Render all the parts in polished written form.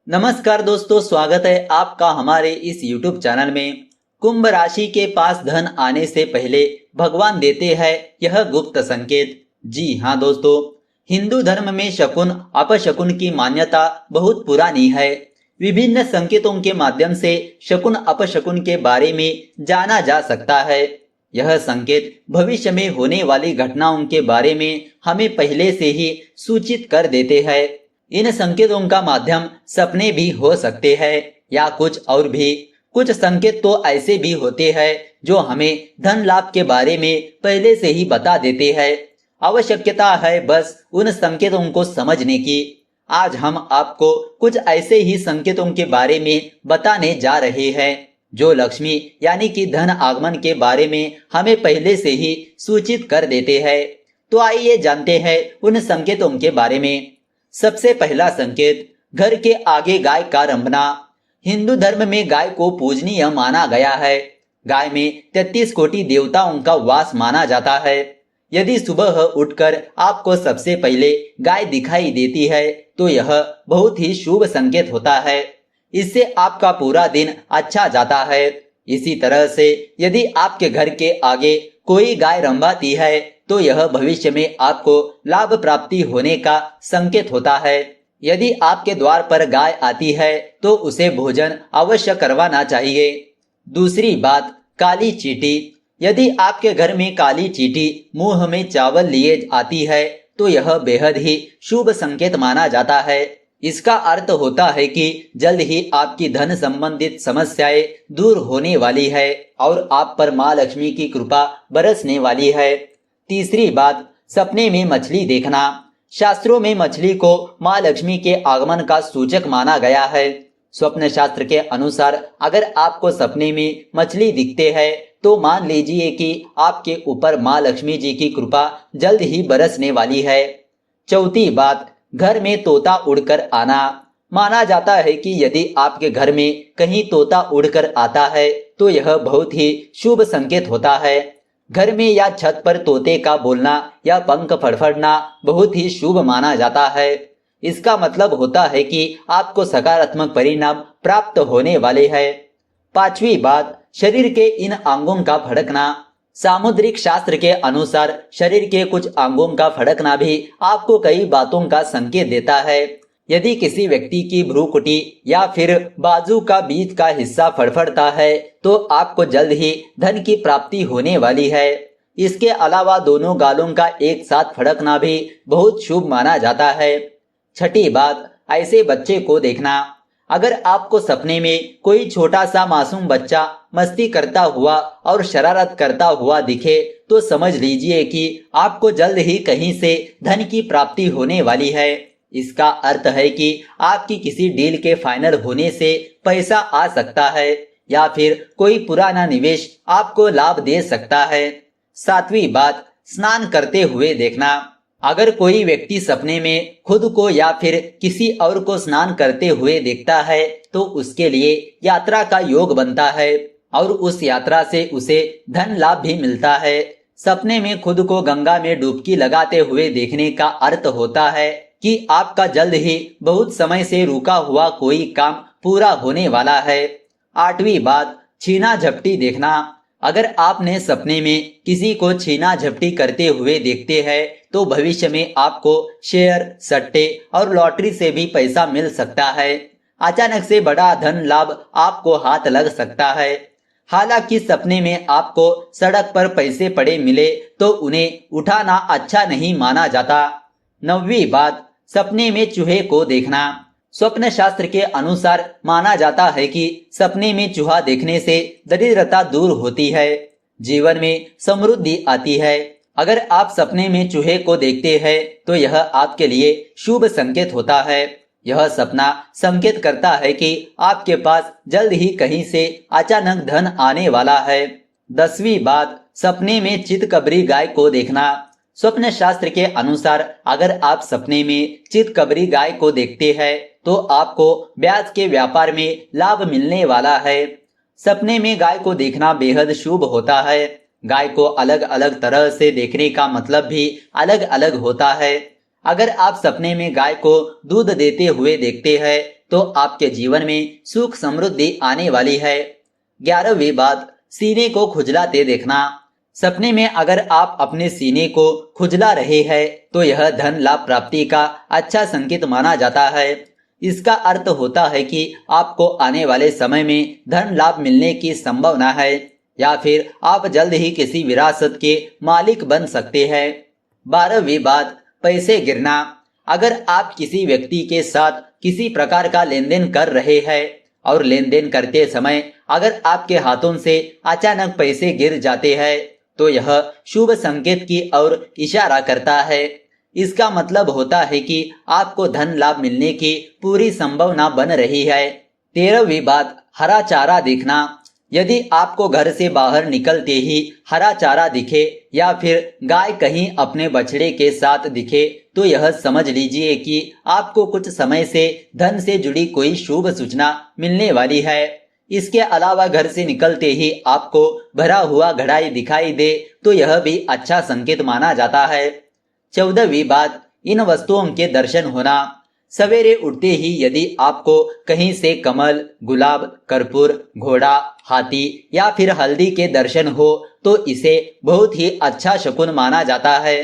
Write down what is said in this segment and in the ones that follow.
नमस्कार दोस्तों, स्वागत है आपका हमारे इस YouTube चैनल में। कुंभ राशि के पास धन आने से पहले भगवान देते हैं यह गुप्त संकेत। जी हाँ दोस्तों, हिंदू धर्म में शकुन अपशकुन की मान्यता बहुत पुरानी है। विभिन्न संकेतों के माध्यम से शकुन अपशकुन के बारे में जाना जा सकता है। यह संकेत भविष्य में होने वाली घटनाओं के बारे में हमें पहले से ही सूचित कर देते हैं। इन संकेतों का माध्यम सपने भी हो सकते हैं या कुछ और भी। कुछ संकेत तो ऐसे भी होते हैं जो हमें धन लाभ के बारे में पहले से ही बता देते हैं। आवश्यकता है बस उन संकेतों को समझने की। आज हम आपको कुछ ऐसे ही संकेतों के बारे में बताने जा रहे हैं जो लक्ष्मी यानी कि धन आगमन के बारे में हमें पहले से ही सूचित कर देते हैं। तो आइए जानते हैं उन संकेतों के बारे में। सबसे पहला संकेत, घर के आगे गाय का रंभना। हिंदू धर्म में गाय को पूजनीय माना गया है। गाय में 33 कोटि देवताओं का वास माना जाता है। यदि सुबह उठकर आपको सबसे पहले गाय दिखाई देती है तो यह बहुत ही शुभ संकेत होता है। इससे आपका पूरा दिन अच्छा जाता है। इसी तरह से यदि आपके घर के आगे कोई गाय रंभाती है तो यह भविष्य में आपको लाभ प्राप्ति होने का संकेत होता है। यदि आपके द्वार पर गाय आती है तो उसे भोजन अवश्य करवाना चाहिए। दूसरी बात, काली चींटी। यदि आपके घर में काली चींटी मुंह में चावल लिए आती है तो यह बेहद ही शुभ संकेत माना जाता है। इसका अर्थ होता है कि जल्द ही आपकी धन संबंधित समस्याएं दूर होने वाली है और आप पर माँ लक्ष्मी की कृपा बरसने वाली है। तीसरी बात, सपने में मछली देखना। शास्त्रों में मछली को माँ लक्ष्मी के आगमन का सूचक माना गया है। स्वप्न शास्त्र के अनुसार अगर आपको सपने में मछली दिखते हैं तो मान लीजिए कि आपके ऊपर माँ लक्ष्मी जी की कृपा जल्द ही बरसने वाली है। चौथी बात, घर में तोता उड़कर आना। माना जाता है कि यदि आपके घर में कहीं तोता उड़कर आता है तो यह बहुत ही शुभ संकेत होता है। घर में या छत पर तोते का बोलना या पंख फड़फड़ना बहुत ही शुभ माना जाता है। इसका मतलब होता है कि आपको सकारात्मक परिणाम प्राप्त होने वाले हैं। पांचवी बात, शरीर के इन अंगों का फड़कना। सामुद्रिक शास्त्र के अनुसार शरीर के कुछ अंगों का फड़कना भी आपको कई बातों का संकेत देता है। यदि किसी व्यक्ति की भ्रूकुटी या फिर बाजू का बीच का हिस्सा फड़फड़ता है तो आपको जल्द ही धन की प्राप्ति होने वाली है। इसके अलावा दोनों गालों का एक साथ फड़कना भी बहुत शुभ माना जाता है। छठी बात, ऐसे बच्चे को देखना। अगर आपको सपने में कोई छोटा सा मासूम बच्चा मस्ती करता हुआ और शरारत करता हुआ दिखे तो समझ लीजिए कि आपको जल्द ही कहीं से धन की प्राप्ति होने वाली है। इसका अर्थ है कि आपकी किसी डील के फाइनल होने से पैसा आ सकता है या फिर कोई पुराना निवेश आपको लाभ दे सकता है। सातवीं बात, स्नान करते हुए देखना। अगर कोई व्यक्ति सपने में खुद को या फिर किसी और को स्नान करते हुए देखता है तो उसके लिए यात्रा का योग बनता है और उस यात्रा से उसे धन लाभ भी मिलता है। सपने में खुद को गंगा में डुबकी लगाते हुए देखने का अर्थ होता है कि आपका जल्द ही बहुत समय से रुका हुआ कोई काम पूरा होने वाला है। आठवीं बात, छीना झपटी देखना। अगर आपने सपने में किसी को छीना झपटी करते हुए देखते हैं तो भविष्य में आपको शेयर, सट्टे और लॉटरी से भी पैसा मिल सकता है। अचानक से बड़ा धन लाभ आपको हाथ लग सकता है। हालांकि सपने में आपको सड़क पर पैसे पड़े मिले तो उन्हें उठाना अच्छा नहीं माना जाता। नौवीं बात, सपने में चूहे को देखना। स्वप्न शास्त्र के अनुसार माना जाता है कि सपने में चूहा देखने से दरिद्रता दूर होती है, जीवन में समृद्धि आती है। अगर आप सपने में चूहे को देखते हैं तो यह आपके लिए शुभ संकेत होता है। यह सपना संकेत करता है कि आपके पास जल्द ही कहीं से अचानक धन आने वाला है। 10वीं बात, सपने में चितकबरी गाय को देखना। स्वप्न शास्त्र के अनुसार अगर आप सपने में चितकबरी गाय को देखते हैं तो आपको ब्याज के व्यापार में लाभ मिलने वाला है। सपने में गाय को देखना बेहद शुभ होता है। गाय को अलग अलग तरह से देखने का मतलब भी अलग अलग होता है। अगर आप सपने में गाय को दूध देते हुए देखते हैं तो आपके जीवन में सुख समृद्धि आने वाली है। 11वीं बात, सीने को खुजलाते देखना। सपने में अगर आप अपने सीने को खुजला रहे हैं तो यह धन लाभ प्राप्ति का अच्छा संकेत माना जाता है। इसका अर्थ होता है कि आपको आने वाले समय में धन लाभ मिलने की संभावना है या फिर आप जल्द ही किसी विरासत के मालिक बन सकते हैं। 12वीं बात, पैसे गिरना। अगर आप किसी व्यक्ति के साथ किसी प्रकार का लेन देन कर रहे हैं और लेन देन करते समय अगर आपके हाथों से अचानक पैसे गिर जाते हैं तो यह शुभ संकेत की ओर इशारा करता है। इसका मतलब होता है कि आपको धन लाभ मिलने की पूरी संभावना बन रही है। 13वीं बात, हरा चारा दिखना। यदि आपको घर से बाहर निकलते ही हरा चारा दिखे या फिर गाय कहीं अपने बछड़े के साथ दिखे तो यह समझ लीजिए कि आपको कुछ समय से धन से जुड़ी कोई शुभ सूचना मिलने वाली है। इसके अलावा घर से निकलते ही आपको भरा हुआ घड़ाई दिखाई दे तो यह भी अच्छा संकेत माना जाता है। 14वीं बात, इन वस्तुओं के दर्शन होना। सवेरे उठते ही यदि आपको कहीं से कमल, गुलाब, कर्पूर, घोड़ा, हाथी या फिर हल्दी के दर्शन हो तो इसे बहुत ही अच्छा शकुन माना जाता है।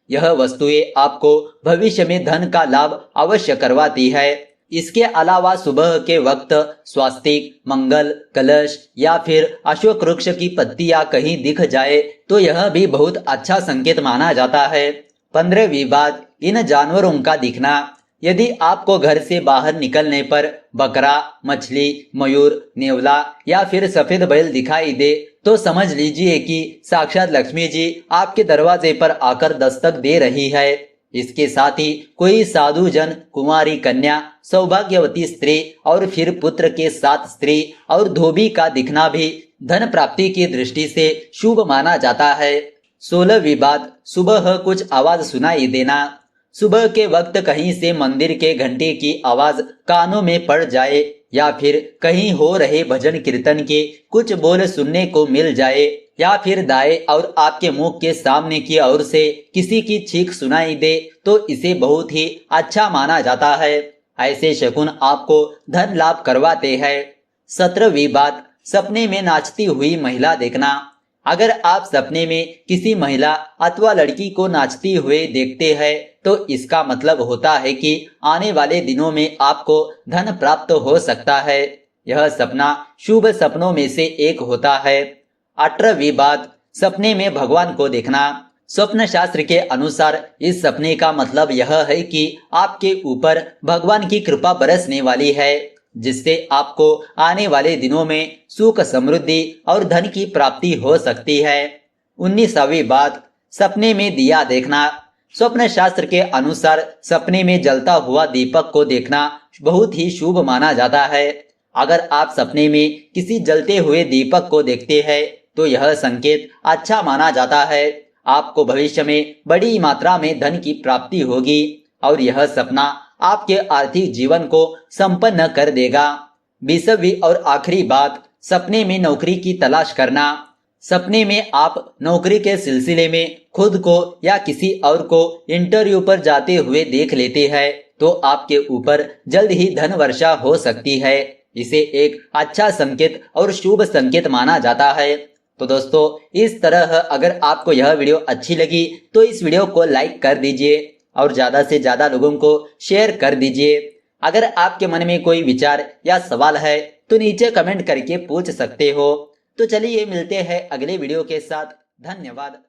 यह वस्तुएं आपको भविष्य में धन का लाभ अवश्य करवाती है। इसके अलावा सुबह के वक्त स्वास्तिक, मंगल, कलश या फिर अशोक वृक्ष की पत्तियां कहीं दिख जाए तो यह भी बहुत अच्छा संकेत माना जाता है। 15वीं बात, इन जानवरों का दिखना। यदि आपको घर से बाहर निकलने पर बकरा, मछली, मयूर, नेवला या फिर सफेद बैल दिखाई दे तो समझ लीजिए कि साक्षात लक्ष्मी जी आपके दरवाजे पर आकर दस्तक दे रही है। इसके साथ ही कोई साधु जन, कुमारी कन्या, सौभाग्यवती स्त्री और फिर पुत्र के साथ स्त्री और धोबी का दिखना भी धन प्राप्ति की दृष्टि से शुभ माना जाता है। 16वीं बात, सुबह कुछ आवाज सुनाई देना। सुबह के वक्त कहीं से मंदिर के घंटे की आवाज कानों में पड़ जाए या फिर कहीं हो रहे भजन कीर्तन के कुछ बोल सुनने को मिल जाए या फिर दाएं और आपके मुंह के सामने की ओर से किसी की चीख सुनाई दे तो इसे बहुत ही अच्छा माना जाता है। ऐसे शकुन आपको धन लाभ करवाते हैं। 17वीं बात, सपने में नाचती हुई महिला देखना। अगर आप सपने में किसी महिला अथवा लड़की को नाचती हुए देखते हैं तो इसका मतलब होता है कि आने वाले दिनों में आपको धन प्राप्त हो सकता है। यह सपना शुभ सपनों में से एक होता है। 18वीं बात, सपने में भगवान को देखना। स्वप्न शास्त्र के अनुसार इस सपने का मतलब यह है कि आपके ऊपर भगवान की कृपा बरसने वाली है जिससे आपको आने वाले दिनों में सुख समृद्धि और धन की प्राप्ति हो सकती है। 19वीं बात, सपने में दिया देखना। स्वप्न शास्त्र के अनुसार सपने में जलता हुआ दीपक को देखना बहुत ही शुभ माना जाता है। अगर आप सपने में किसी जलते हुए दीपक को देखते हैं तो यह संकेत अच्छा माना जाता है। आपको भविष्य में बड़ी मात्रा में धन की प्राप्ति होगी और यह सपना आपके आर्थिक जीवन को संपन्न कर देगा। 20वीं और आखिरी बात, सपने में नौकरी की तलाश करना। सपने में आप नौकरी के सिलसिले में खुद को या किसी और को इंटरव्यू पर जाते हुए देख लेते हैं तो आपके ऊपर जल्द ही धन वर्षा हो सकती है। इसे एक अच्छा संकेत और शुभ संकेत माना जाता है। तो दोस्तों, इस तरह अगर आपको यह वीडियो अच्छी लगी तो इस वीडियो को लाइक कर दीजिए और ज्यादा से ज्यादा लोगों को शेयर कर दीजिए। अगर आपके मन में कोई विचार या सवाल है तो नीचे कमेंट करके पूछ सकते हो। तो चलिए मिलते हैं अगले वीडियो के साथ। धन्यवाद।